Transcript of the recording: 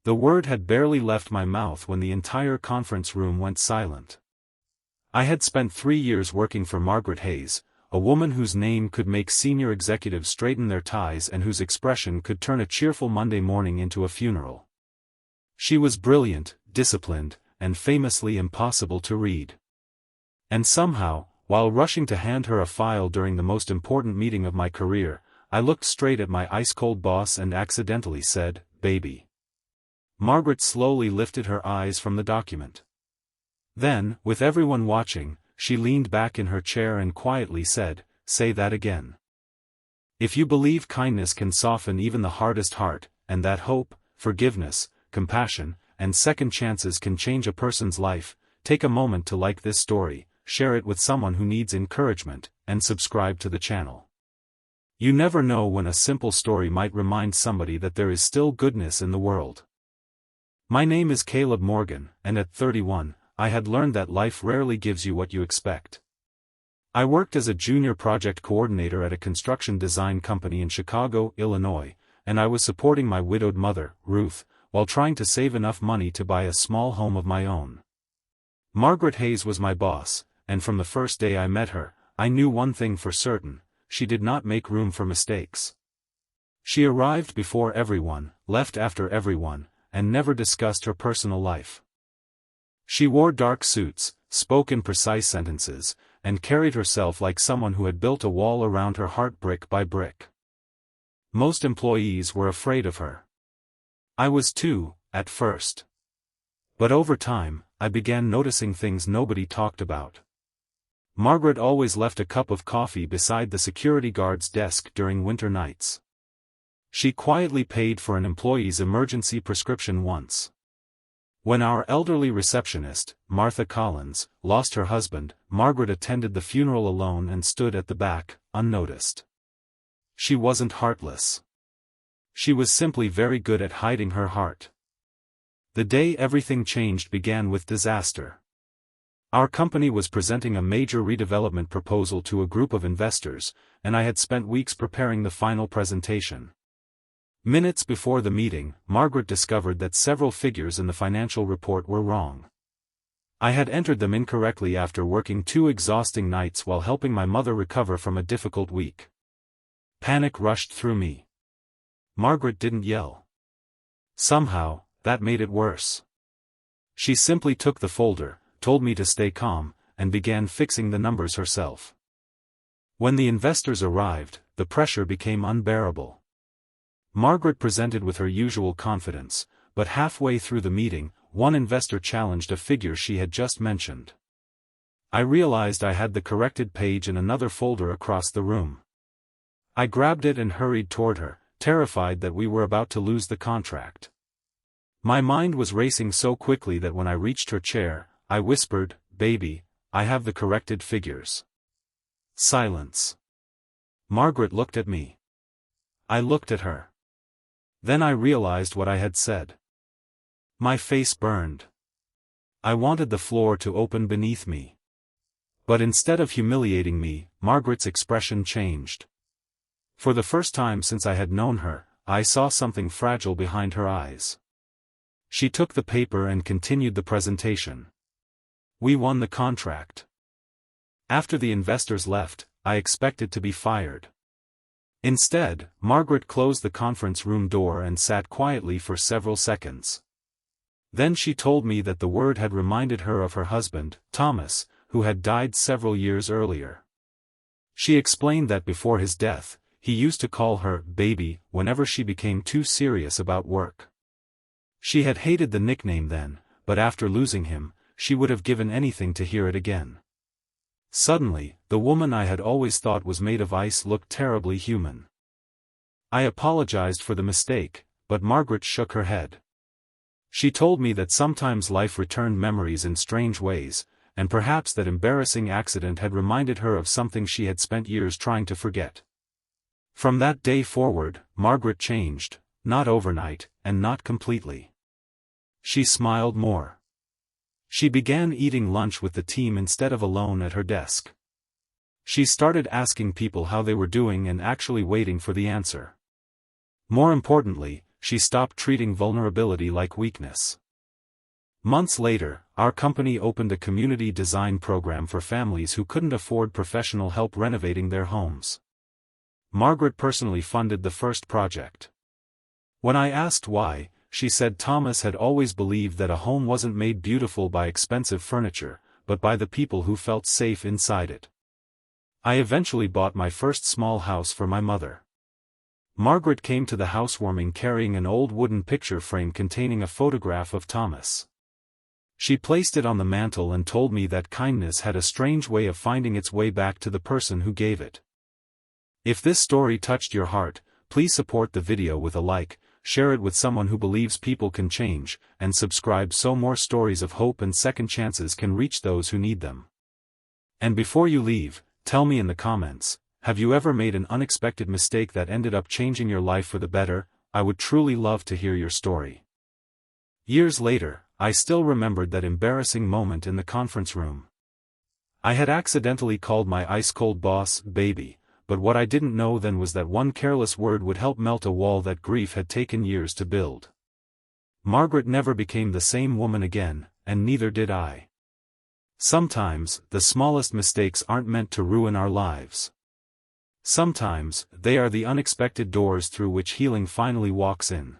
The word had barely left my mouth when the entire conference room went silent. I had spent 3 years working for Margaret Hayes, a woman whose name could make senior executives straighten their ties and whose expression could turn a cheerful Monday morning into a funeral. She was brilliant, disciplined, and famously impossible to read. And somehow, while rushing to hand her a file during the most important meeting of my career, I looked straight at my ice-cold boss and accidentally said, "Baby." Margaret slowly lifted her eyes from the document. Then, with everyone watching, she leaned back in her chair and quietly said, "Say that again. If you believe kindness can soften even the hardest heart, and that hope, forgiveness, compassion, and second chances can change a person's life, take a moment to like this story, share it with someone who needs encouragement, and subscribe to the channel. You never know when a simple story might remind somebody that there is still goodness in the world." My name is Caleb Morgan, and at 31, I had learned that life rarely gives you what you expect. I worked as a junior project coordinator at a construction design company in Chicago, Illinois, and I was supporting my widowed mother, Ruth, while trying to save enough money to buy a small home of my own. Margaret Hayes was my boss, and from the first day I met her, I knew one thing for certain: she did not make room for mistakes. She arrived before everyone, left after everyone, and never discussed her personal life. She wore dark suits, spoke in precise sentences, and carried herself like someone who had built a wall around her heart brick by brick. Most employees were afraid of her. I was too, at first. But over time, I began noticing things nobody talked about. Margaret always left a cup of coffee beside the security guard's desk during winter nights. She quietly paid for an employee's emergency prescription once. When our elderly receptionist, Martha Collins, lost her husband, Margaret attended the funeral alone and stood at the back, unnoticed. She wasn't heartless. She was simply very good at hiding her heart. The day everything changed began with disaster. Our company was presenting a major redevelopment proposal to a group of investors, and I had spent weeks preparing the final presentation. Minutes before the meeting, Margaret discovered that several figures in the financial report were wrong. I had entered them incorrectly after working 2 exhausting nights while helping my mother recover from a difficult week. Panic rushed through me. Margaret didn't yell. Somehow, that made it worse. She simply took the folder, told me to stay calm, and began fixing the numbers herself. When the investors arrived, the pressure became unbearable. Margaret presented with her usual confidence, but halfway through the meeting, one investor challenged a figure she had just mentioned. I realized I had the corrected page in another folder across the room. I grabbed it and hurried toward her, terrified that we were about to lose the contract. My mind was racing so quickly that when I reached her chair, I whispered, "Baby, I have the corrected figures." Silence. Margaret looked at me. I looked at her. Then I realized what I had said. My face burned. I wanted the floor to open beneath me. But instead of humiliating me, Margaret's expression changed. For the first time since I had known her, I saw something fragile behind her eyes. She took the paper and continued the presentation. We won the contract. After the investors left, I expected to be fired. Instead, Margaret closed the conference room door and sat quietly for several seconds. Then she told me that the word had reminded her of her husband, Thomas, who had died several years earlier. She explained that before his death, he used to call her "baby" whenever she became too serious about work. She had hated the nickname then, but after losing him, she would have given anything to hear it again. Suddenly, the woman I had always thought was made of ice looked terribly human. I apologized for the mistake, but Margaret shook her head. She told me that sometimes life returned memories in strange ways, and perhaps that embarrassing accident had reminded her of something she had spent years trying to forget. From that day forward, Margaret changed, not overnight, and not completely. She smiled more. She began eating lunch with the team instead of alone at her desk. She started asking people how they were doing and actually waiting for the answer. More importantly, she stopped treating vulnerability like weakness. Months later, our company opened a community design program for families who couldn't afford professional help renovating their homes. Margaret personally funded the first project. When I asked why, she said Thomas had always believed that a home wasn't made beautiful by expensive furniture, but by the people who felt safe inside it. I eventually bought my first small house for my mother. Margaret came to the housewarming carrying an old wooden picture frame containing a photograph of Thomas. She placed it on the mantel and told me that kindness had a strange way of finding its way back to the person who gave it. If this story touched your heart, please support the video with a like, share it with someone who believes people can change, and subscribe so more stories of hope and second chances can reach those who need them. And before you leave, tell me in the comments, have you ever made an unexpected mistake that ended up changing your life for the better? I would truly love to hear your story. Years later, I still remembered that embarrassing moment in the conference room. I had accidentally called my ice-cold boss, baby, but what I didn't know then was that one careless word would help melt a wall that grief had taken years to build. Margaret never became the same woman again, and neither did I. Sometimes, the smallest mistakes aren't meant to ruin our lives. Sometimes, they are the unexpected doors through which healing finally walks in.